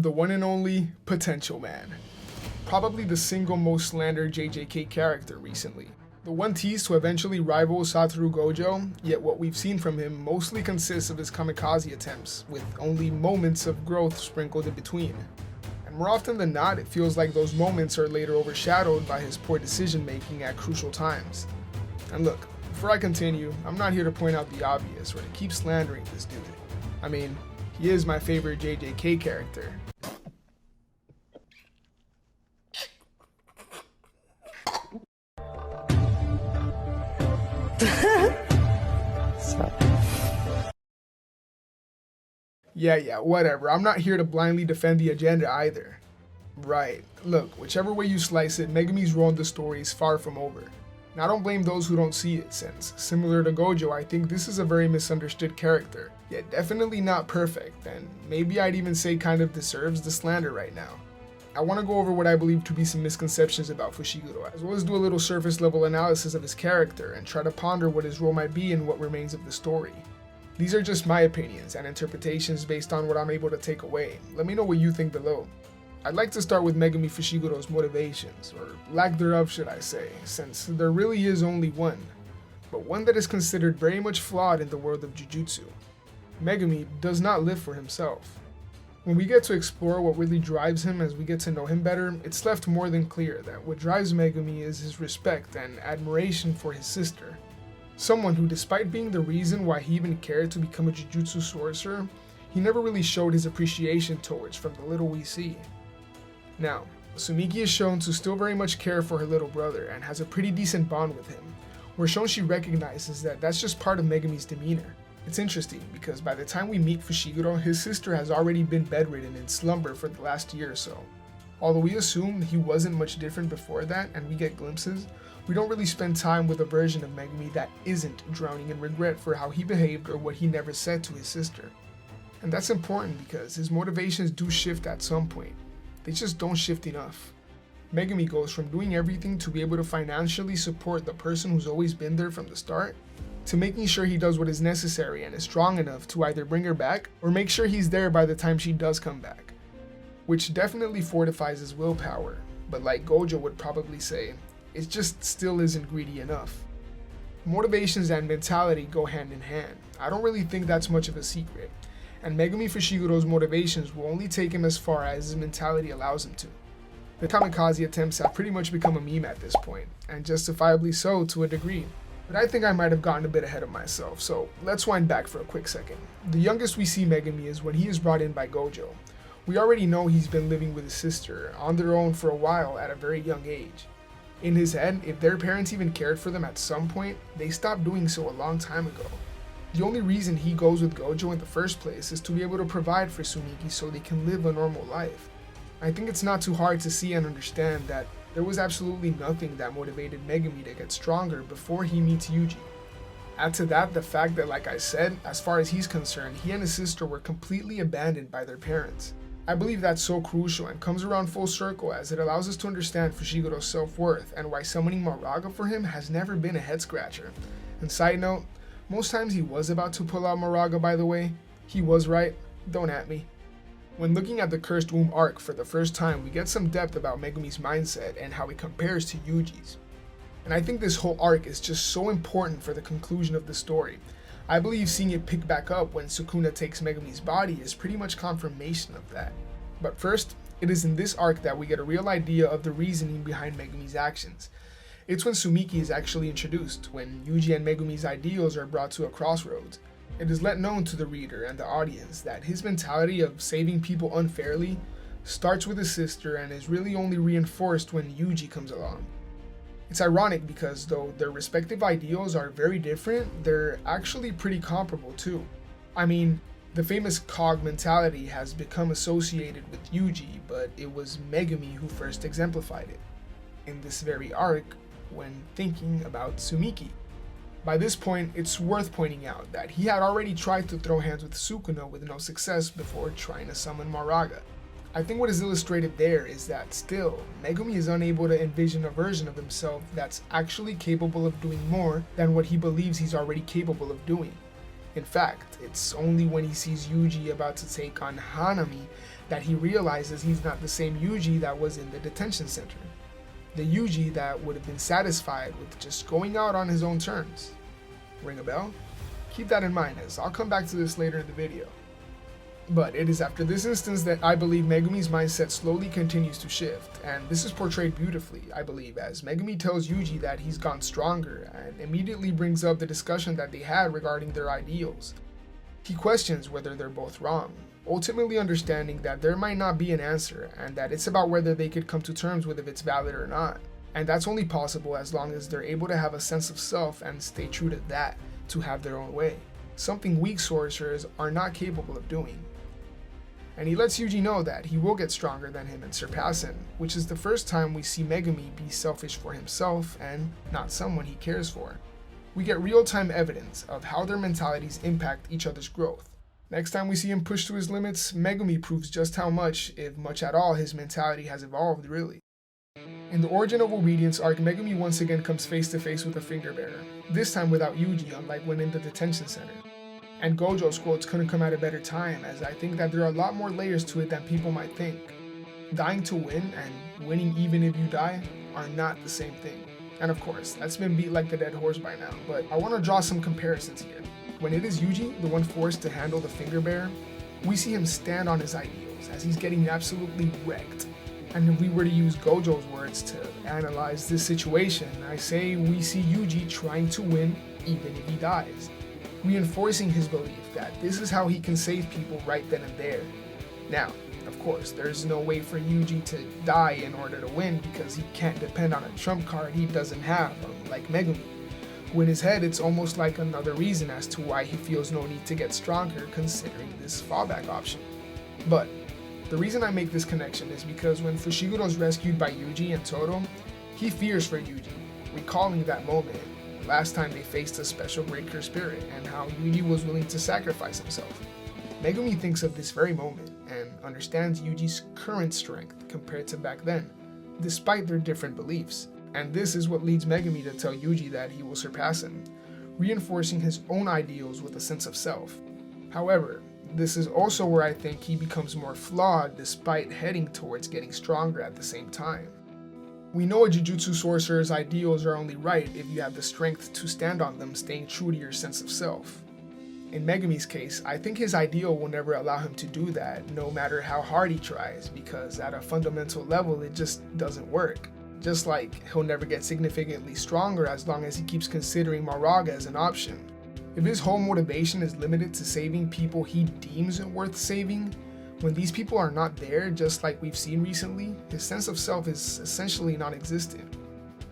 the one and only Potential Man. Probably the single most slandered JJK character recently. The one teased to eventually rival Satoru Gojo, yet what we've seen from him mostly consists of his kamikaze attempts, with only moments of growth sprinkled in between. And more often than not, it feels like those moments are later overshadowed by his poor decision making at crucial times. And look, before I continue, I'm not here to point out the obvious or to keep slandering this dude. I mean, he is my favorite JJK character. Yeah, whatever. I'm not here to blindly defend the agenda either. Right. Look, whichever way you slice it, Megumi's role in the story is far from over. And I don't blame those who don't see it, since, similar to Gojo, I think this is a very misunderstood character, yet definitely not perfect, and maybe I'd even say kind of deserves the slander right now. I want to go over what I believe to be some misconceptions about Fushiguro, as well as do a little surface level analysis of his character and try to ponder what his role might be and what remains of the story. These are just my opinions and interpretations based on what I'm able to take away. Let me know what you think below. I'd like to start with Megumi Fushiguro's motivations, or lack thereof should I say, since there really is only one, but one that is considered very much flawed in the world of Jujutsu. Megumi does not live for himself. When we get to explore what really drives him as we get to know him better, it's left more than clear that what drives Megumi is his respect and admiration for his sister. Someone who, despite being the reason why he even cared to become a Jujutsu sorcerer, he never really showed his appreciation towards from the little we see. Now, Sumiki is shown to still very much care for her little brother and has a pretty decent bond with him. We're shown she recognizes that that's just part of Megumi's demeanor. It's interesting because by the time we meet Fushiguro, his sister has already been bedridden in slumber for the last year or so. Although we assume he wasn't much different before that and we get glimpses, we don't really spend time with a version of Megumi that isn't drowning in regret for how he behaved or what he never said to his sister. And that's important because his motivations do shift at some point. They just don't shift enough. Megumi goes from doing everything to be able to financially support the person who's always been there from the start, to making sure he does what is necessary and is strong enough to either bring her back or make sure he's there by the time she does come back. Which definitely fortifies his willpower, but like Gojo would probably say, it just still isn't greedy enough. Motivations and mentality go hand in hand. I don't really think that's much of a secret, and Megumi Fushiguro's motivations will only take him as far as his mentality allows him to. The kamikaze attempts have pretty much become a meme at this point, and justifiably so to a degree. But I think I might have gotten a bit ahead of myself, so let's wind back for a quick second. The youngest we see Megumi is when he is brought in by Gojo. We already know he's been living with his sister on their own for a while at a very young age. In his head, if their parents even cared for them at some point, they stopped doing so a long time ago. The only reason he goes with Gojo in the first place is to be able to provide for Sumiki so they can live a normal life. I think it's not too hard to see and understand that there was absolutely nothing that motivated Megumi to get stronger before he meets Yuji. Add to that the fact that, like I said, as far as he's concerned, he and his sister were completely abandoned by their parents. I believe that's so crucial and comes around full circle as it allows us to understand Fushiguro's self-worth and why summoning Moraga for him has never been a head-scratcher. And side note, most times he was about to pull out Moraga, by the way. He was right, don't at me. When looking at the Cursed Womb arc for the first time, we get some depth about Megumi's mindset and how it compares to Yuji's. And I think this whole arc is just so important for the conclusion of the story. I believe seeing it pick back up when Sukuna takes Megumi's body is pretty much confirmation of that. But first, it is in this arc that we get a real idea of the reasoning behind Megumi's actions. It's when Sumiki is actually introduced, when Yuji and Megumi's ideals are brought to a crossroads. It is let known to the reader and the audience that his mentality of saving people unfairly starts with his sister and is really only reinforced when Yuji comes along. It's ironic because though their respective ideals are very different, they're actually pretty comparable too. I mean, the famous Cog mentality has become associated with Yuji, but it was Megumi who first exemplified it in this very arc when thinking about Sumiki. By this point, it's worth pointing out that he had already tried to throw hands with Sukuna with no success before trying to summon Moraga. I think what is illustrated there is that still, Megumi is unable to envision a version of himself that's actually capable of doing more than what he believes he's already capable of doing. In fact, it's only when he sees Yuji about to take on Hanami that he realizes he's not the same Yuji that was in the detention center. The Yuji that would have been satisfied with just going out on his own terms. Ring a bell? Keep that in mind, as I'll come back to this later in the video. But it is after this instance that I believe Megumi's mindset slowly continues to shift, and this is portrayed beautifully, I believe, as Megumi tells Yuji that he's gone stronger, and immediately brings up the discussion that they had regarding their ideals. He questions whether they're both wrong, ultimately understanding that there might not be an answer, and that it's about whether they could come to terms with if it's valid or not. And that's only possible as long as they're able to have a sense of self and stay true to that, to have their own way. Something weak sorcerers are not capable of doing. And he lets Yuji know that he will get stronger than him and surpass him, which is the first time we see Megumi be selfish for himself and not someone he cares for. We get real-time evidence of how their mentalities impact each other's growth. Next time we see him push to his limits, Megumi proves just how much, if much at all, his mentality has evolved really. In the Origin of Obedience arc, Megumi once again comes face to face with a finger bearer, this time without Yuji, unlike when in the detention center. And Gojo's quotes couldn't come at a better time, as I think that there are a lot more layers to it than people might think. Dying to win and winning even if you die are not the same thing. And of course, that's been beat like the dead horse by now, but I want to draw some comparisons here. When it is Yuji, the one forced to handle the finger bearer, we see him stand on his ideals as he's getting absolutely wrecked. And if we were to use Gojo's words to analyze this situation, I say we see Yuji trying to win even if he dies, reinforcing his belief that this is how he can save people right then and there. Now, of course, there's no way for Yuji to die in order to win because he can't depend on a trump card he doesn't have, like Megumi. In his head, it's almost like another reason as to why he feels no need to get stronger considering this fallback option. But the reason I make this connection is because when Fushiguro is rescued by Yuji and Todo, he fears for Yuji, recalling that moment last time they faced a special breaker spirit and how Yuji was willing to sacrifice himself. Megumi thinks of this very moment and understands Yuji's current strength compared to back then, despite their different beliefs. And this is what leads Megumi to tell Yuji that he will surpass him, reinforcing his own ideals with a sense of self. However, this is also where I think he becomes more flawed despite heading towards getting stronger at the same time. We know a Jujutsu sorcerer's ideals are only right if you have the strength to stand on them, staying true to your sense of self. In Megumi's case, I think his ideal will never allow him to do that, no matter how hard he tries, because at a fundamental level it just doesn't work. Just like he'll never get significantly stronger as long as he keeps considering Moraga as an option. If his whole motivation is limited to saving people he deems worth saving, when these people are not there, just like we've seen recently, his sense of self is essentially non-existent.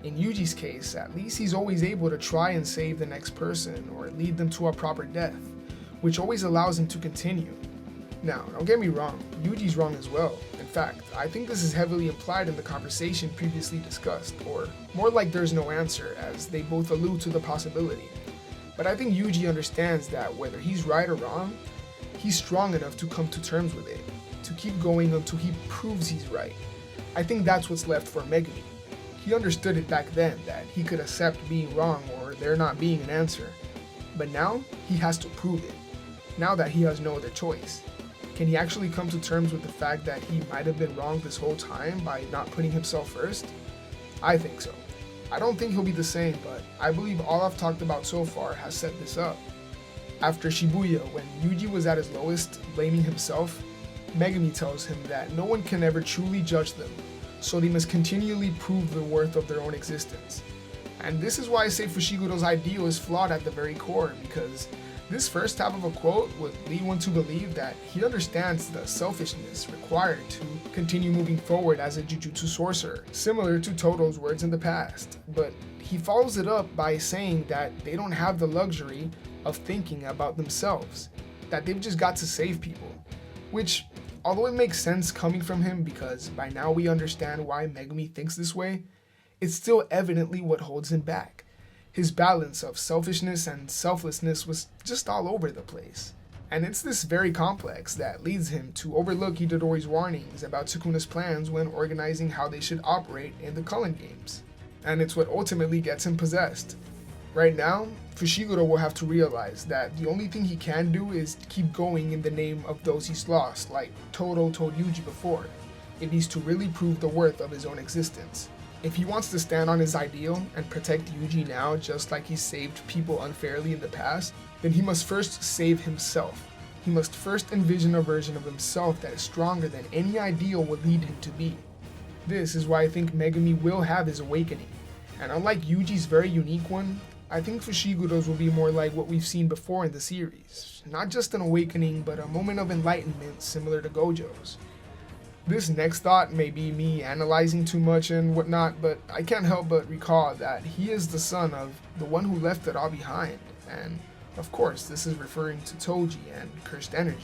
In Yuji's case, at least he's always able to try and save the next person or lead them to a proper death, which always allows him to continue. Now, don't get me wrong, Yuji's wrong as well. In fact, I think this is heavily implied in the conversation previously discussed, or more like there's no answer, as they both allude to the possibility. But I think Yuji understands that whether he's right or wrong, he's strong enough to come to terms with it, to keep going until he proves he's right. I think that's what's left for Megumi. He understood it back then, that he could accept being wrong or there not being an answer. But now, he has to prove it, now that he has no other choice. Can he actually come to terms with the fact that he might have been wrong this whole time by not putting himself first? I think so. I don't think he'll be the same, but I believe all I've talked about so far has set this up. After Shibuya, when Yuji was at his lowest, blaming himself, Megumi tells him that no one can ever truly judge them, so they must continually prove the worth of their own existence. And this is why I say Fushiguro's ideal is flawed at the very core, because this first half of a quote would lead one to believe that he understands the selfishness required to continue moving forward as a Jujutsu sorcerer, similar to Todo's words in the past. But he follows it up by saying that they don't have the luxury of thinking about themselves, that they've just got to save people. Which, although it makes sense coming from him because by now we understand why Megumi thinks this way, it's still evidently what holds him back. His balance of selfishness and selflessness was just all over the place. And it's this very complex that leads him to overlook Itadori's warnings about Sukuna's plans when organizing how they should operate in the Cullen games. And it's what ultimately gets him possessed. Right now, Fushiguro will have to realize that the only thing he can do is keep going in the name of those he's lost, like Todo told Yuji before, if he's to really prove the worth of his own existence. If he wants to stand on his ideal and protect Yuji now just like he saved people unfairly in the past, then he must first save himself. He must first envision a version of himself that is stronger than any ideal would lead him to be. This is why I think Megumi will have his awakening, and unlike Yuji's very unique one, I think Fushiguro's will be more like what we've seen before in the series. Not just an awakening, but a moment of enlightenment similar to Gojo's. This next thought may be me analyzing too much and whatnot, but I can't help but recall that he is the son of the one who left it all behind, and of course this is referring to Toji and cursed energy.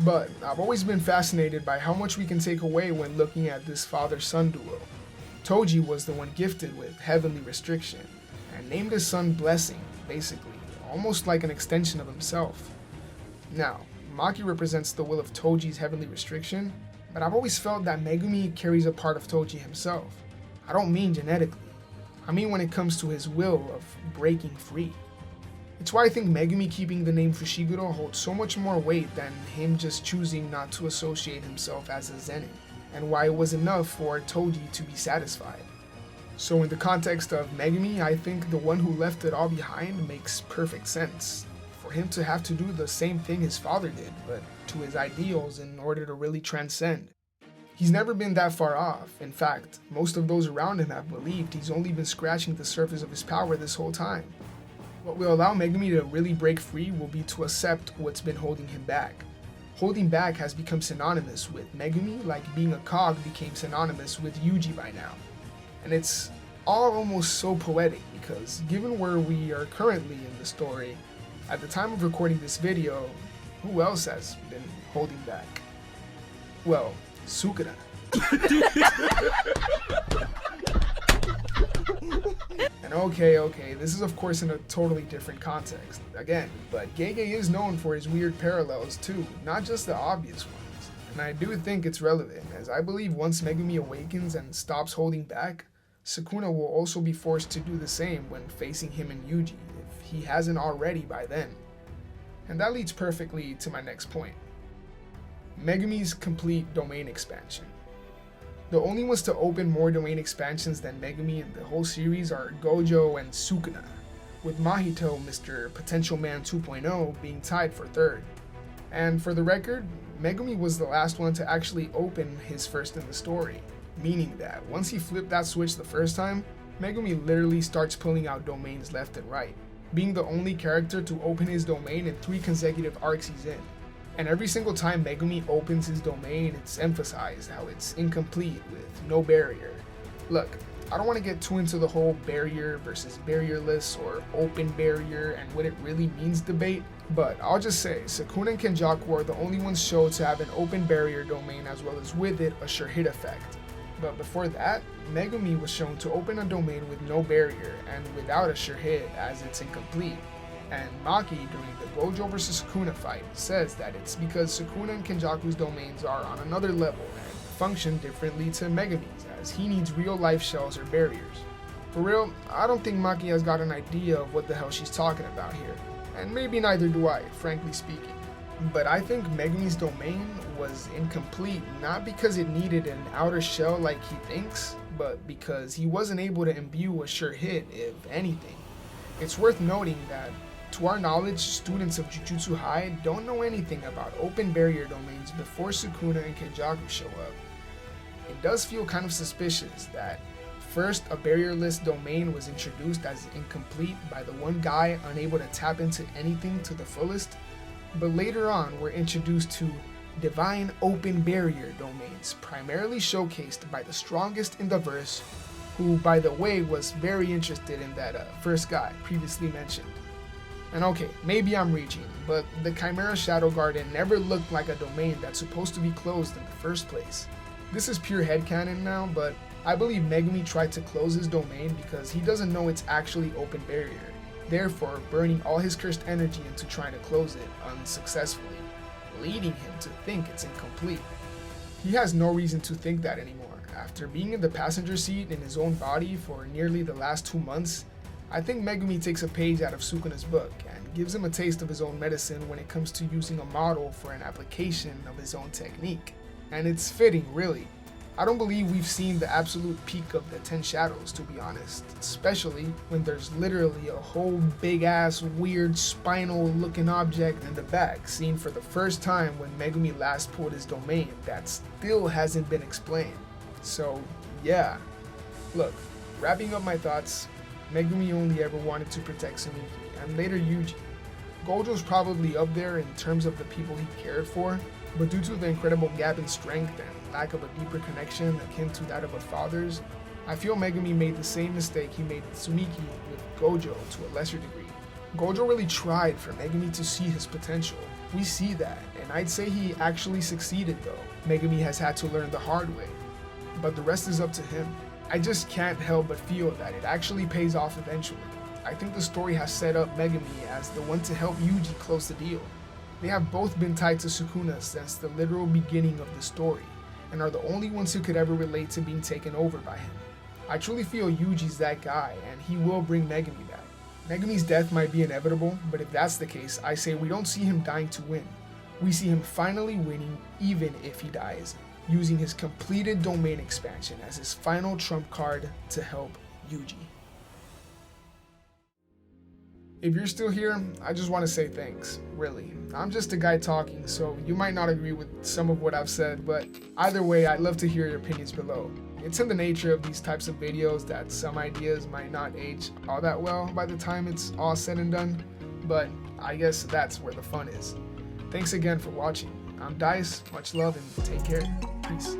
But I've always been fascinated by how much we can take away when looking at this father-son duo. Toji was the one gifted with heavenly restriction, and named his son Blessing, basically, almost like an extension of himself. Now, Maki represents the will of Toji's heavenly restriction, but I've always felt that Megumi carries a part of Toji himself. I don't mean genetically, I mean when it comes to his will of breaking free. It's why I think Megumi keeping the name Fushiguro holds so much more weight than him just choosing not to associate himself as a Zenin, and why it was enough for Toji to be satisfied. So in the context of Megumi, I think the one who left it all behind makes perfect sense. For him to have to do the same thing his father did, but to his ideals in order to really transcend. He's never been that far off. In fact, most of those around him have believed he's only been scratching the surface of his power this whole time. What will allow Megumi to really break free will be to accept what's been holding him back. Holding back has become synonymous with Megumi, like being a cog became synonymous with Yuji by now. And it's all almost so poetic because given where we are currently in the story, at the time of recording this video, who else has been holding back? Well, Sukuna. And okay, this is of course in a totally different context, again, but Gege is known for his weird parallels too, not just the obvious ones. And I do think it's relevant, as I believe once Megumi awakens and stops holding back, Sukuna will also be forced to do the same when facing him and Yuji, if he hasn't already by then. And that leads perfectly to my next point. Megumi's complete domain expansion. The only ones to open more domain expansions than Megumi in the whole series are Gojo and Sukuna, with Mahito, Mr. Potential Man 2.0, being tied for third. And for the record, Megumi was the last one to actually open his first in the story, meaning that once he flipped that switch the first time, Megumi literally starts pulling out domains left and right, being the only character to open his domain in 3 consecutive arcs he's in. And every single time Megumi opens his domain, it's emphasized how it's incomplete with no barrier. Look, I don't want to get too into the whole barrier versus barrierless or open barrier and what it really means debate, but I'll just say Sukuna and Kenjaku are the only ones shown to have an open barrier domain as well as with it a sure hit effect. But before that, Megumi was shown to open a domain with no barrier and without a sure hit as it's incomplete. And Maki, during the Gojo vs Sukuna fight, says that it's because Sukuna and Kenjaku's domains are on another level and function differently to Megumi's, as he needs real life shells or barriers. For real, I don't think Maki has got an idea of what the hell she's talking about here, and maybe neither do I, frankly speaking. But I think Megumi's domain was incomplete not because it needed an outer shell like he thinks, but because he wasn't able to imbue a sure hit, if anything. It's worth noting that, to our knowledge, students of Jujutsu High don't know anything about open barrier domains before Sukuna and Kenjaku show up. It does feel kind of suspicious that first a barrierless domain was introduced as incomplete by the one guy unable to tap into anything to the fullest, but later on we're introduced to divine open barrier domains, primarily showcased by the strongest in the verse, who by the way was very interested in that first guy previously mentioned. And okay, maybe I'm reaching, but the Chimera Shadow Garden never looked like a domain that's supposed to be closed in the first place. This is pure headcanon now, but I believe Megumi tried to close his domain because he doesn't know it's actually open barrier, therefore burning all his cursed energy into trying to close it unsuccessfully, leading him to think it's incomplete. He has no reason to think that anymore. After being in the passenger seat in his own body for nearly the last 2 months, I think Megumi takes a page out of Sukuna's book and gives him a taste of his own medicine when it comes to using a model for an application of his own technique. And it's fitting, really. I don't believe we've seen the absolute peak of the 10 shadows, to be honest, especially when there's literally a whole big ass weird spinal looking object in the back seen for the first time when Megumi last pulled his domain that still hasn't been explained. So yeah, look, wrapping up my thoughts, Megumi only ever wanted to protect Sumiki and later Yuji. Gojo's probably up there in terms of the people he cared for, but due to the incredible gap in strength and lack of a deeper connection akin to that of a father's, I feel Megumi made the same mistake he made with Sumiki with Gojo to a lesser degree. Gojo really tried for Megumi to see his potential. We see that, and I'd say he actually succeeded though. Megumi has had to learn the hard way, but the rest is up to him. I just can't help but feel that it actually pays off eventually. I think the story has set up Megumi as the one to help Yuji close the deal. They have both been tied to Sukuna since the literal beginning of the story, and are the only ones who could ever relate to being taken over by him. I truly feel Yuji's that guy, and he will bring Megumi back. Megumi's death might be inevitable, but if that's the case, I say we don't see him dying to win. We see him finally winning even if he dies, using his completed domain expansion as his final trump card to help Yuji. If you're still here, I just want to say thanks, really. I'm just a guy talking, so you might not agree with some of what I've said, but either way, I'd love to hear your opinions below. It's in the nature of these types of videos that some ideas might not age all that well by the time it's all said and done, but I guess that's where the fun is. Thanks again for watching. I'm Dice, much love and take care. Peace.